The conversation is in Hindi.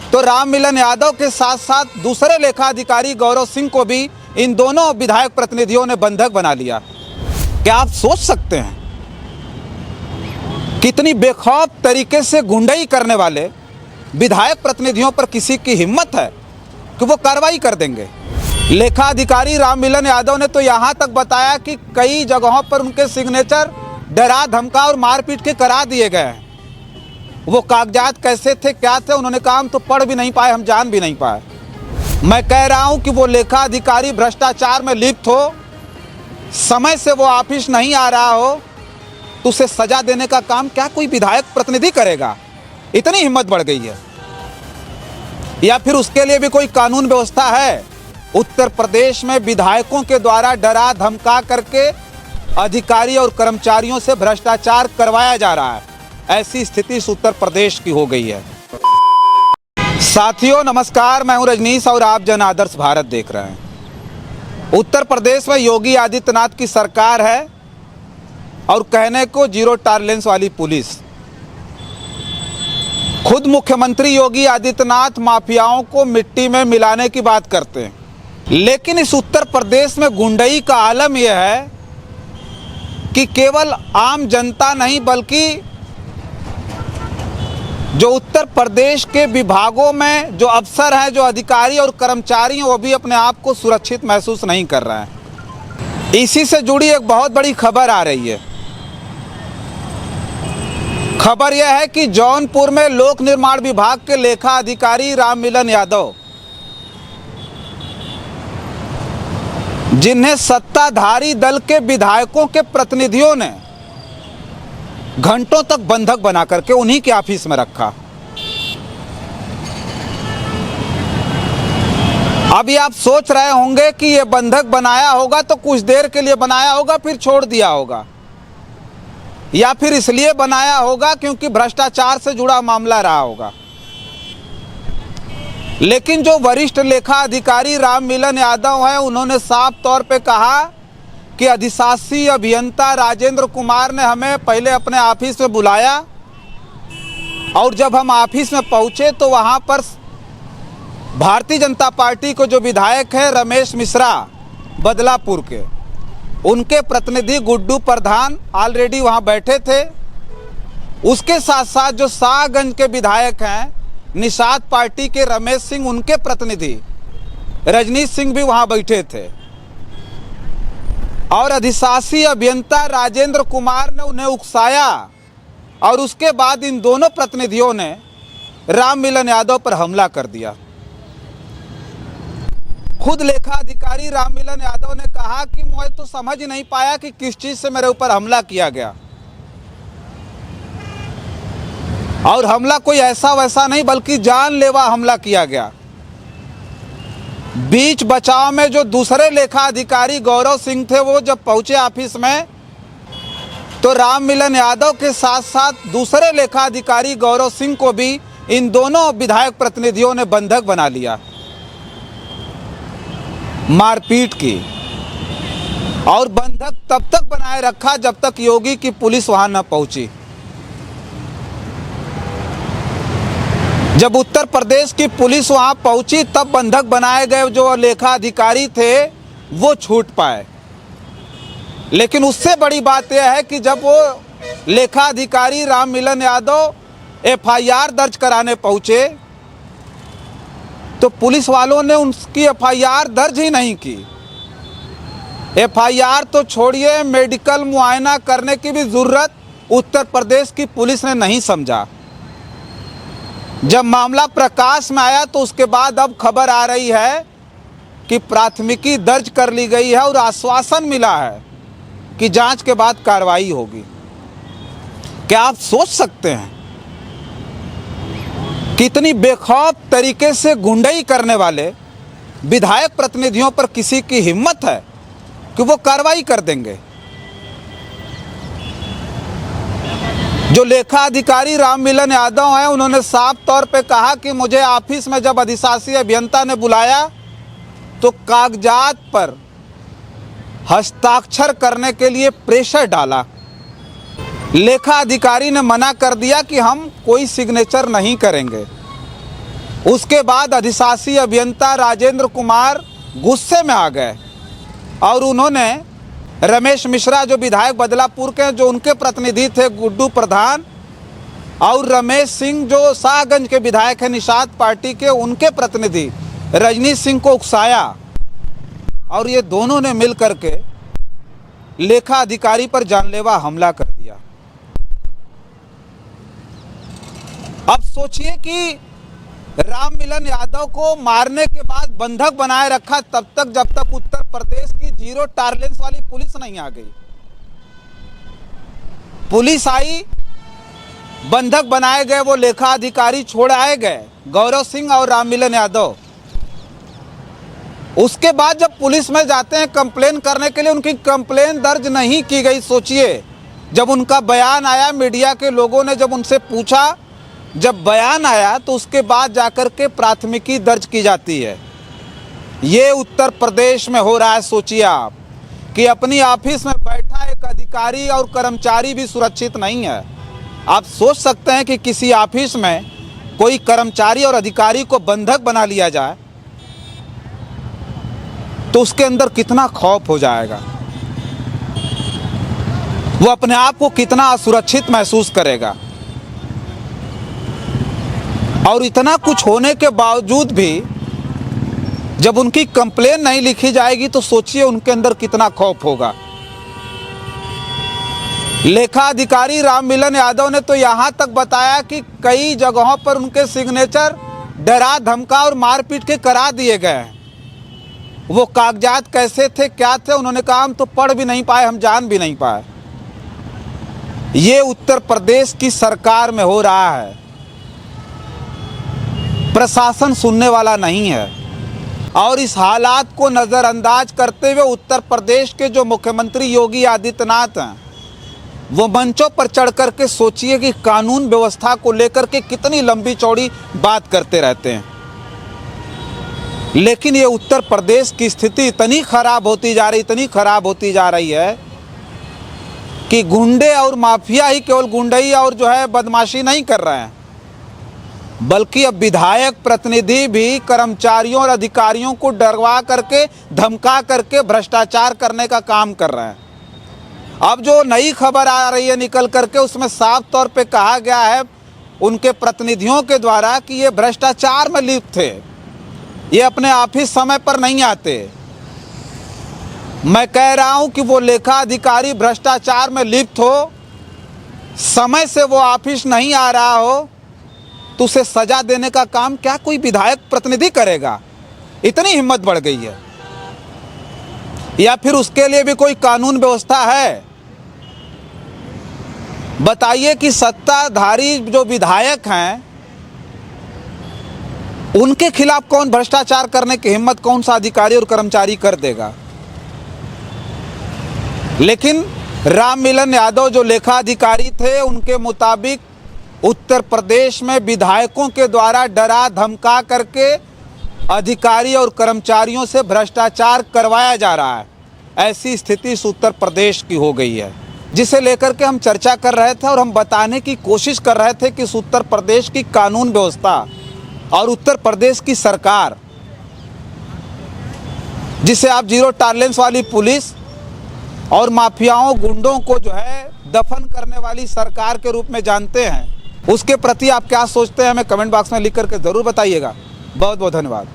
तो राम मिलन यादव के साथ साथ दूसरे लेखा अधिकारी गौरव सिंह को भी इन दोनों विधायक प्रतिनिधियों ने बंधक बना लिया। क्या आप सोच सकते हैं कितनी बेखौफ तरीके से गुंडई करने वाले विधायक प्रतिनिधियों पर किसी की हिम्मत है कि वो कार्रवाई कर देंगे। लेखा अधिकारी राम मिलन यादव ने तो यहाँ तक बताया कि कई जगहों पर उनके सिग्नेचर डरा धमका और मारपीट के करा दिए गए हैं। वो कागजात कैसे थे क्या थे उन्होंने कहा हम तो पढ़ भी नहीं पाए, हम जान भी नहीं पाए। मैं कह रहा हूं कि वो लेखा अधिकारी भ्रष्टाचार में लिप्त हो, समय से वो ऑफिस नहीं आ रहा हो तो उसे सजा देने का काम क्या कोई विधायक प्रतिनिधि करेगा? इतनी हिम्मत बढ़ गई है। या फिर उसके लिए भी कोई कानून व्यवस्था है? उत्तर प्रदेश में विधायकों के द्वारा डरा धमका करके अधिकारी और कर्मचारियों से भ्रष्टाचार करवाया जा रहा है। ऐसी स्थिति इस उत्तर प्रदेश की हो गई है। साथियों नमस्कार, मैं हूं रजनीश और आप जन आदर्श भारत देख रहे हैं। उत्तर प्रदेश में योगी आदित्यनाथ की सरकार है और कहने को जीरो टॉलरेंस वाली पुलिस। खुद मुख्यमंत्री योगी आदित्यनाथ माफियाओं को मिट्टी में मिलाने की बात करते हैं, लेकिन इस उत्तर प्रदेश में गुंडई का आलम यह है कि केवल आम जनता नहीं बल्कि जो उत्तर प्रदेश के विभागों में जो अफसर हैं, जो अधिकारी और कर्मचारी हैं, वो भी अपने आप को सुरक्षित महसूस नहीं कर रहे हैं। इसी से जुड़ी एक बहुत बड़ी खबर आ रही है। खबर यह है कि जौनपुर में लोक निर्माण विभाग के लेखा अधिकारी राम मिलन यादव, जिन्हें सत्ताधारी दल के विधायकों के प्रतिनिधियों ने घंटों तक बंधक बना करके उन्हीं के ऑफिस में रखा। अभी आप सोच रहे होंगे कि ये बंधक बनाया होगा तो कुछ देर के लिए बनाया होगा, फिर छोड़ दिया होगा, या फिर इसलिए बनाया होगा क्योंकि भ्रष्टाचार से जुड़ा मामला रहा होगा। लेकिन जो वरिष्ठ लेखा अधिकारी राम मिलन यादव हैं, उन्होंने साफ तौर पे कहा कि अधिशासी अभियंता राजेंद्र कुमार ने हमें पहले अपने ऑफिस में बुलाया और जब हम ऑफिस में पहुंचे तो वहां पर भारतीय जनता पार्टी को जो विधायक है रमेश मिश्रा बदलापुर के, उनके प्रतिनिधि गुड्डू प्रधान ऑलरेडी वहां बैठे थे। उसके साथ साथ जो शाहगंज के विधायक हैं निषाद पार्टी के रमेश सिंह, उनके प्रतिनिधि रजनीश सिंह भी वहां बैठे थे और अधिशासी अभियंता राजेंद्र कुमार ने उन्हें उकसाया और उसके बाद इन दोनों प्रतिनिधियों ने राम मिलन यादव पर हमला कर दिया। खुद लेखा अधिकारी राम मिलन यादव ने कहा कि मैं तो समझ नहीं पाया कि किस चीज से मेरे ऊपर हमला किया गया, और हमला कोई ऐसा वैसा नहीं बल्कि जानलेवा हमला किया गया। बीच बचाव में जो दूसरे लेखा अधिकारी गौरव सिंह थे, वो जब पहुंचे ऑफिस में तो राम मिलन यादव के साथ साथ दूसरे लेखा अधिकारी गौरव सिंह को भी इन दोनों विधायक प्रतिनिधियों ने बंधक बना लिया, मारपीट की, और बंधक तब तक बनाए रखा जब तक योगी की पुलिस वहां न पहुंची। जब उत्तर प्रदेश की पुलिस वहां पहुंची तब बंधक बनाए गए जो लेखा अधिकारी थे वो छूट पाए। लेकिन उससे बड़ी बात यह है कि जब वो लेखा अधिकारी राम मिलन यादव एफआईआर दर्ज कराने पहुंचे तो पुलिस वालों ने उनकी एफआईआर दर्ज ही नहीं की। एफआईआर तो छोड़िए, मेडिकल मुआयना करने की भी जरूरत उत्तर प्रदेश की पुलिस ने नहीं समझा। जब मामला प्रकाश में आया तो उसके बाद अब खबर आ रही है कि प्राथमिकी दर्ज कर ली गई है और आश्वासन मिला है कि जांच के बाद कार्रवाई होगी। क्या आप सोच सकते हैं कितनी बेखौफ तरीके से गुंडई करने वाले विधायक प्रतिनिधियों पर किसी की हिम्मत है कि वो कार्रवाई कर देंगे? जो लेखा अधिकारी राम मिलन यादव हैं, उन्होंने साफ तौर पे कहा कि मुझे ऑफिस में जब अधिशासी अभियंता ने बुलाया तो कागजात पर हस्ताक्षर करने के लिए प्रेशर डाला। लेखा अधिकारी ने मना कर दिया कि हम कोई सिग्नेचर नहीं करेंगे। उसके बाद अधिशासी अभियंता राजेंद्र कुमार गुस्से में आ गए और उन्होंने रमेश मिश्रा जो विधायक बदलापुर के, जो उनके प्रतिनिधि थे गुड्डू प्रधान, और रमेश सिंह जो शाहगंज के विधायक हैं निषाद पार्टी के, उनके प्रतिनिधि रजनीश सिंह को उकसाया और ये दोनों ने मिल करके लेखा अधिकारी पर जानलेवा हमला कर दिया। अब सोचिए कि राममिलन यादव को मारने के बाद बंधक बनाए रखा तब तक जब तक उत्तर प्रदेश की जीरो टॉलरेंस वाली पुलिस नहीं आ गई। पुलिस आई, बंधक बनाए गए वो लेखा अधिकारी छोड़ आए गए, गौरव सिंह और राममिलन यादव। उसके बाद जब पुलिस में जाते हैं कंप्लेन करने के लिए, उनकी कंप्लेन दर्ज नहीं की गई। सोचिए, जब उनका बयान आया, मीडिया के लोगों ने जब उनसे पूछा, जब बयान आया तो उसके बाद जाकर के प्राथमिकी दर्ज की जाती है। ये उत्तर प्रदेश में हो रहा है। सोचिए आप कि अपनी ऑफिस में बैठा एक अधिकारी और कर्मचारी भी सुरक्षित नहीं है। आप सोच सकते हैं कि किसी ऑफिस में कोई कर्मचारी और अधिकारी को बंधक बना लिया जाए तो उसके अंदर कितना खौफ हो जाएगा, वो अपने आप को कितना असुरक्षित महसूस करेगा। और इतना कुछ होने के बावजूद भी जब उनकी कंप्लेन नहीं लिखी जाएगी तो सोचिए उनके अंदर कितना खौफ होगा। लेखा अधिकारी राममिलन यादव ने तो यहां तक बताया कि कई जगहों पर उनके सिग्नेचर डरा धमका और मारपीट के करा दिए गए हैं। वो कागजात कैसे थे, क्या थे, उन्होंने कहा हम तो पढ़ भी नहीं पाए, हम जान भी नहीं पाए। ये उत्तर प्रदेश की सरकार में हो रहा है। प्रशासन सुनने वाला नहीं है और इस हालात को नज़रअंदाज करते हुए उत्तर प्रदेश के जो मुख्यमंत्री योगी आदित्यनाथ हैं, वो मंचों पर चढ़ करके सोचिए कि कानून व्यवस्था को लेकर के कितनी लंबी चौड़ी बात करते रहते हैं। लेकिन ये उत्तर प्रदेश की स्थिति इतनी खराब होती जा रही, इतनी खराब होती जा रही है कि गुंडे और माफिया ही केवल गुंडई और जो है बदमाशी नहीं कर रहे हैं, बल्कि अब विधायक प्रतिनिधि भी कर्मचारियों और अधिकारियों को डरवा करके, धमका करके भ्रष्टाचार करने का काम कर रहे हैं। अब जो नई खबर आ रही है निकल करके, उसमें साफ तौर पे कहा गया है उनके प्रतिनिधियों के द्वारा कि ये भ्रष्टाचार में लिप्त थे, ये अपने ऑफिस समय पर नहीं आते। मैं कह रहा हूं कि वो लेखा अधिकारी भ्रष्टाचार में लिप्त हो, समय से वो ऑफिस नहीं आ रहा हो, तो उसे सजा देने का काम क्या कोई विधायक प्रतिनिधि करेगा? इतनी हिम्मत बढ़ गई है? या फिर उसके लिए भी कोई कानून व्यवस्था है? बताइए कि सत्ताधारी जो विधायक हैं उनके खिलाफ कौन भ्रष्टाचार करने की हिम्मत कौन सा अधिकारी और कर्मचारी कर देगा? लेकिन राममिलन यादव जो लेखा अधिकारी थे, उनके मुताबिक उत्तर प्रदेश में विधायकों के द्वारा डरा धमका करके अधिकारी और कर्मचारियों से भ्रष्टाचार करवाया जा रहा है। ऐसी स्थिति इस उत्तर प्रदेश की हो गई है, जिसे लेकर के हम चर्चा कर रहे थे और हम बताने की कोशिश कर रहे थे कि इस उत्तर प्रदेश की कानून व्यवस्था और उत्तर प्रदेश की सरकार, जिसे आप जीरो टॉलरेंस वाली पुलिस और माफियाओं गुंडों को जो है दफन करने वाली सरकार के रूप में जानते हैं, उसके प्रति आप क्या सोचते हैं हमें कमेंट बॉक्स में लिख करके ज़रूर बताइएगा। बहुत बहुत धन्यवाद।